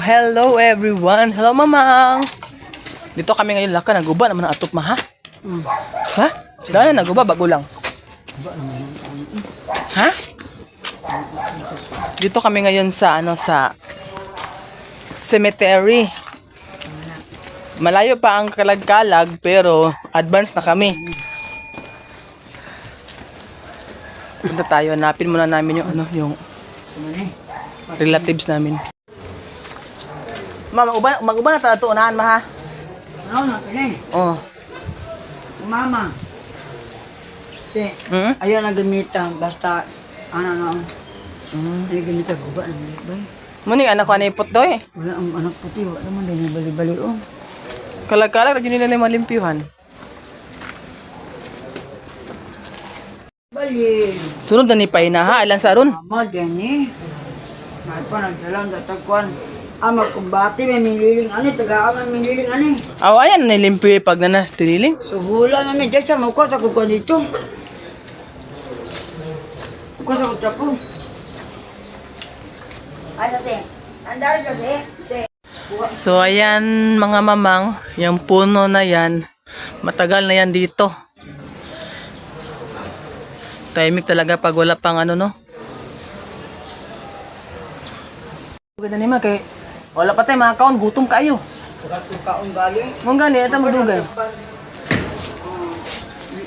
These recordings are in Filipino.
Hello everyone. Hello mamang. Dito kami ngayon laka naguba naman ang atop ma ha? Ha? Dahil naguba bago lang. Ha? Dito kami ngayon sa sa cemetery. Malayo pa ang kalag-kalag pero advance na kami. Punta tayo, hanapin muna namin yung yung relatives namin. Mama, mag-uban na tayo unahan, ma, ha? Oo na, pinay. Oh. Mama. Ayaw na gamitan, basta, ay gamitan, guba lang, ba? Muni, anak ko na ipot daw eh. Wala ang anak puti, wala naman din yung bali-bali, oh. Kalag-kalag, yun nila na malimpyuhan. Bali. Sunod na ni Paina, ha? Ilan sa ron? Mama, Jenny. May pa, nagsalang, datagkuan. Magkumbati, may mililing ani, taga-aman may mililing ani. Awayan, nilimpyo pag nanas, tiniling. So, hula na may dyan sa mukha, sa kukuha dito. Kukuha sa kutsa po. Ay, kasi, andari kasi, So, ayan, mga mamang, yung puno na yan, matagal na yan dito. Tahimik talaga pag wala pang no? Ganda naman kay wala pa tayo mga kaon, gutom kayo. pagkatong kaon gali. Mong gani, ito magdugay.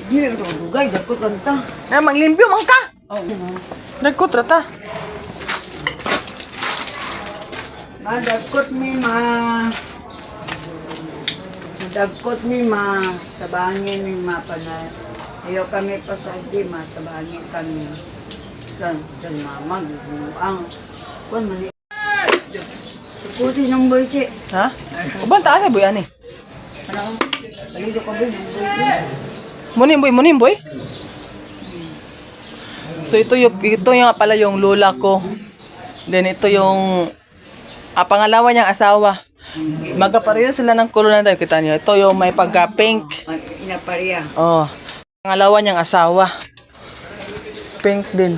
Di lang ito magdugay, dakot lang ta. Na, maglimpyo, mang ka! Nagkot rata. Madagkot mi ma. Madagkot mi ma. Sabangin mi ma panay. Ayaw kami pa sa di ma. Sabangin kami. San mama. Ang. Kuan mali. Puti ng boy si. Ha? Uban taas boy ani. Ano? Balido ka boy. Munin boy. So ito yung pala yung lola ko. Then ito yung pangalawa niyang asawa. Magkapareho sila ng kulay na kita niyo. Ito yung may pagka-pink. Inapareha. Oh. Pangalawa niyang asawa. Pink din.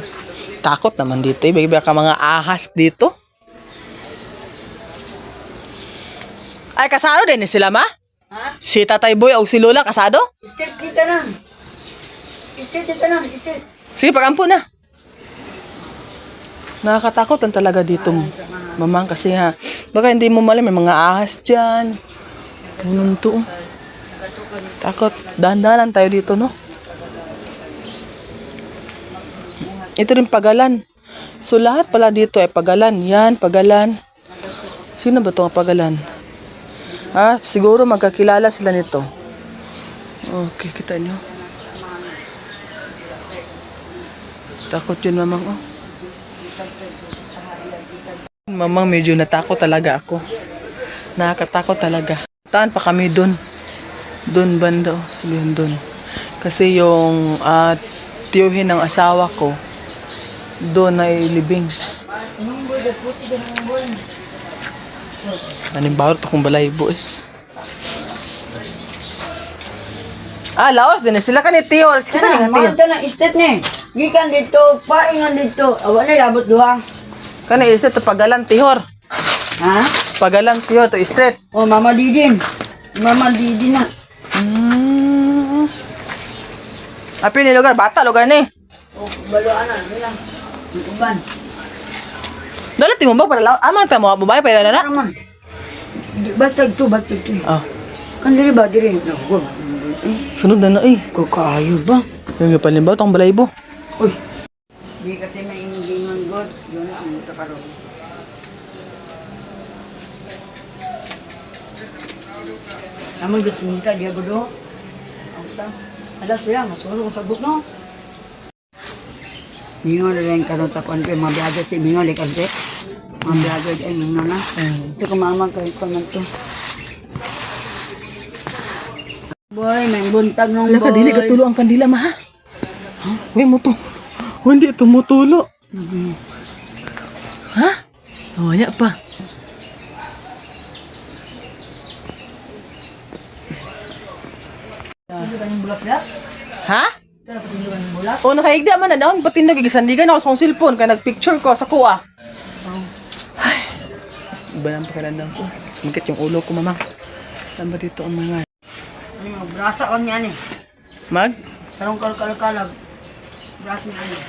Takot naman dito. Iba ka mga ahas dito. Ay, kasado din sila, ma? Ha? Si Tatay Boy o si Lola, kasado? Estate kita na. Estate kita na. Estate. Sige, pagampo na. Nakakatakot ang talaga dito, mamang, kasi ha, baka hindi mo malam, may mga ahas dyan. Pununto. Takot. Dahan-dahan tayo dito, no? Ito rin Pagalan. So, lahat pala dito ay Pagalan. Yan, Pagalan. Sino ba itong Pagalan? Siguro magkakilala sila nito. Okay, kita nyo. Takot yun, mamang, oh. Mamang, medyo natakot talaga ako. Nakakatakot talaga. Taan pa kami dun. Dun banda, oh. Sabihin dun. Kasi yung tiyuhin ng asawa ko, doon ay libing. Nanimbarot akong balaybo eh. Laos din sila ka ni Tio. Kasi nga Tio. Mahal na estate ni. Gikan dito, paingan dito. Awa na labot duha. Kani istet to Pagalan Tihor. Ha? Pagalan Tihor to istet. Oh, Mama Didin. Mama Didin na. Api ni lugar bata lugar ni. Oh, baluan na nila. Uban. Dalat mo ba para law? Amang ta mo babae pa na na. Naman. Batag to. Ah, Kan diri ba diri? Nago. sunod na eh. Kaayo ba? Yung palimbaw tong balaybo. Uy. Di ka tayo maingingan God. Yun na ang muta karon. Naman gusto nita, di ako do. Ang ta. Alas sila, masulong sa buk, no? Mingon na rin karon sa kwan kayo, mabiyaga si Mingon, likan si. Mabiyaga ay mingon na. Ito ka mamang kayo pa man to. Boy, may buntag nung boy. Laka dili katulo ang kandila ma ha. Uy mo to. Hindi tumutulo. Ha? Wala pa. Ha? O nakaigda man na daw. Ba't nagkikisandigan ako sa kong cellphone. Kaya nagpicture ko sa kuha. Iba lang pakiramdam ko. Sumikit yung ulo ko, mamang. Saan ba dito ang mga... Ano yung brasa ko niyan eh. Mag? Tarong kalkalag. Brasa niyan eh.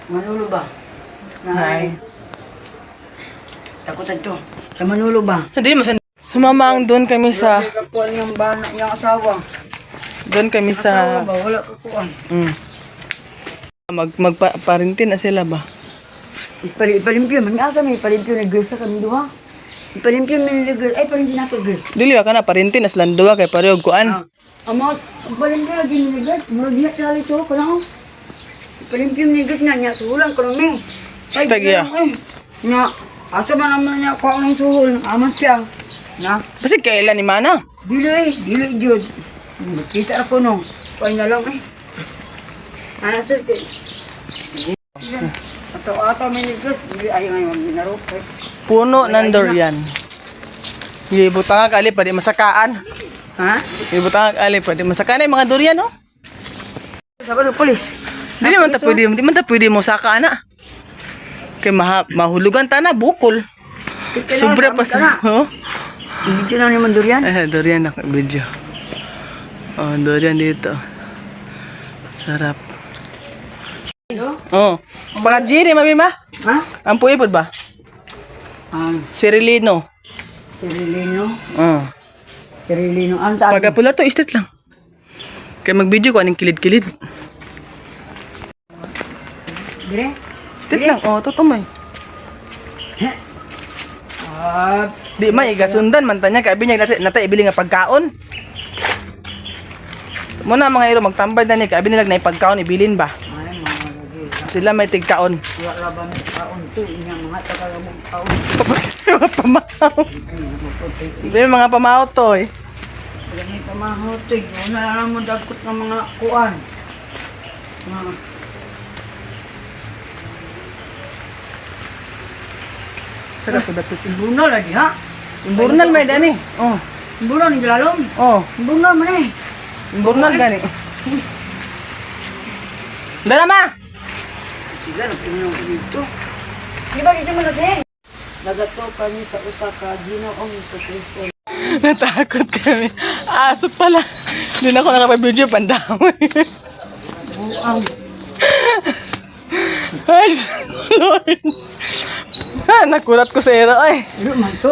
Manulo ba? Hi. Takutan to. Sa Manulo ba? Hindi mo sa... Sumamang doon kami sa... Kakuan yung bana, yung asawa. Doon kami Asawa sa... ba? Wala kakuan. Magparintin na sila ba? Ipalimpyo. Mag-asa may ipalimpyo na girls sa kami duha. Ipalimpyo may girls. Ay, parintin nato girls. Dili ka na parintin as landuwa kay parehog kuan. Amo, ipalimpyo na gini ni girls. Murag niya sa halito ko lang. Ipalimpyo ni girls na niya. Suhulan ko lang may. Stagya. Nga, asa man naman niya kuha ng suhul. Aman siya. Na, Kasi kailan ni Mana? dili jud. Kita ako no. Kuha na lang eh. Ano sa ato may ni girls. Dili ayaw ngayon minaro. Puno ng durian. Gibutang ka ali pa di masakaan. Ha? Gibutang ka ali pa di masakaan ay mga durian no. Sabi ng polis. Di man ta pwede mo saka ana. Kay mahulugan ta na bukol. Sobra pa sa. Oh. Video na naman durian. Durian na video. Oh, durian dito. Sarap. Oh. Mga jiri mabima? Ha? Ang puipod ba? Cirilino. Cirilino. Oh. Cirilino. Ang tabi. Pagkapular to, istit lang. Kaya mag-video ko, anong kilid-kilid. Dire? Istit lang. Oh, tutumay. Di may igasundan man tanya kay binyag natay ibili nga pagkaon. Muna mga hero magtambay na ni kay nilag na pagkaon ibilin ba. Ay, mga lagi. Sila may tigkaon. Wala ba may kaon to? Inyang mga tagalamong kaon. Mga pamahaw. Di mga pamahaw to eh. Wala may pamahotig. Wala na mo dagkot ng mga kuan. Mga Sarap to dapit. imburnal lagi ha? Imburnal may dani. Oh. Imburnal ni Galalom. Oh. Imburnal man eh. Imburnal gani. Dala ma. Sila nagpinong dito. Di ba dito malasin? Nagato kami sa usa ka Ginoong sa Kristo. Natakot kami. Aso pala. Hindi na ako nakapag-video pandamay. Buang. Ay, Lord. Nakulat ko sa ero ay. Ano man to?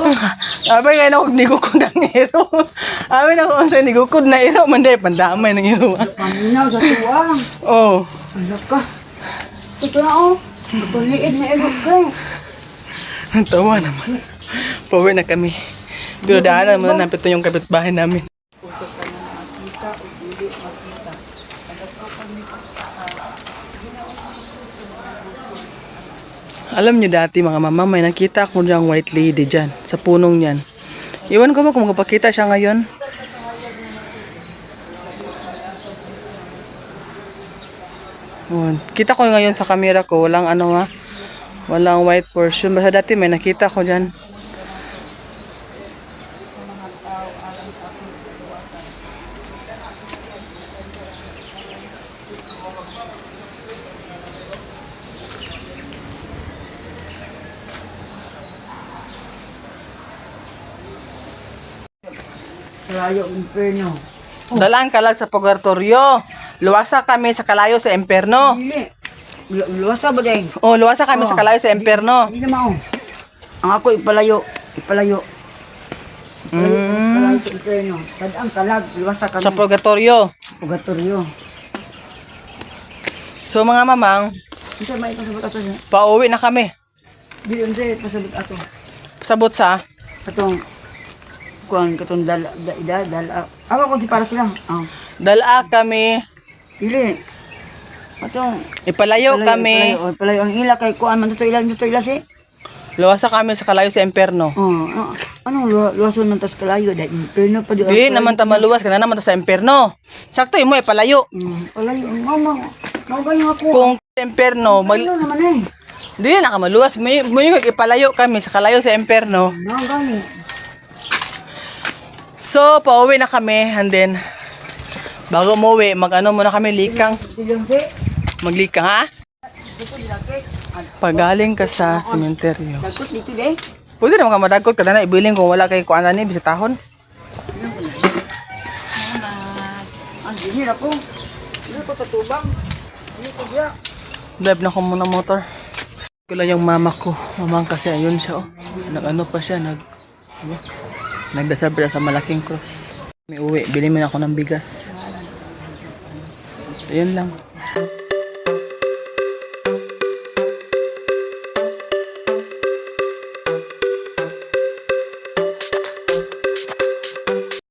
Abay ngayon ako nigukod ng ero. Abay na ako sa nigukod na ero. Manday, pandamay ng ero. Paminaw sa tuwang. Oh. Ano ka? Ito na oh. Pagpaliit na ilog ka. Ang tawa naman. Pauwi na kami. Pero daanan muna namin ito yung kapitbahay namin. Alam nyo dati mga mama, may nakita ako diyang white lady dyan, sa punong yan. Iwan ko ba kung magpapakita siya ngayon? Oh, kita ko ngayon sa camera ko, walang ano ha, walang white portion. Basta dati may nakita ko dyan. Kalayo imperno. Dalaan ka lang sa purgatorio. Luwasa kami sa kalayo sa emperno. Dili. Luwasa ba day? Oh, luwasa kami sa kalayo sa emperno. Hindi na mao. Ang ako ipalayo. Ipalayo. Ipalayo sa imperno. Tadang kalag. Luwasa kami. Sa purgatorio. Purgatorio. So mga mamang, Isa ba ito sabot ato siya? pauwi na kami. Dili unsa pasabot ato. Sabot sa Atong kuan katong dala. Awa ko di para sila. dala kami, Dili. Atong ipalayo kami, Palayo ang ila kay kuan man to ila si. luwasa kami sa kalayo sa emperno. Anong luwason man tas kalayo dahil imperno pa di. Di naman ta maluwas, kana naman ta sa emperno. Sakto mo ipalayo. Palayo mama. Mao ganyo ako. Kung sa emperno, Ano naman eh. di na ka maluwas, mo yung ipalayo kami sa kalayo sa emperno. Mao gani. So, pauwi na kami and then Bago umuwi, mag-ano muna kami, likang. Silong si. Maglikang, ha? Dito dilakit. Pagaling ka sa sementeryo. Dagkot dito de. Pwede naman ka madagkot ka na ibilin kung wala kay kuanan ni bisitahon. Ang dihir ako. Dito ko tatubang. Dito ko diya. Drive na ko muna motor. Ko lang yung mama ko. Mamang kasi ayun siya, oh. Nag-ano pa siya, ano? Nagdasal pa siya sa malaking cross. May uwi, bili mo na ako ng bigas. Ayun lang.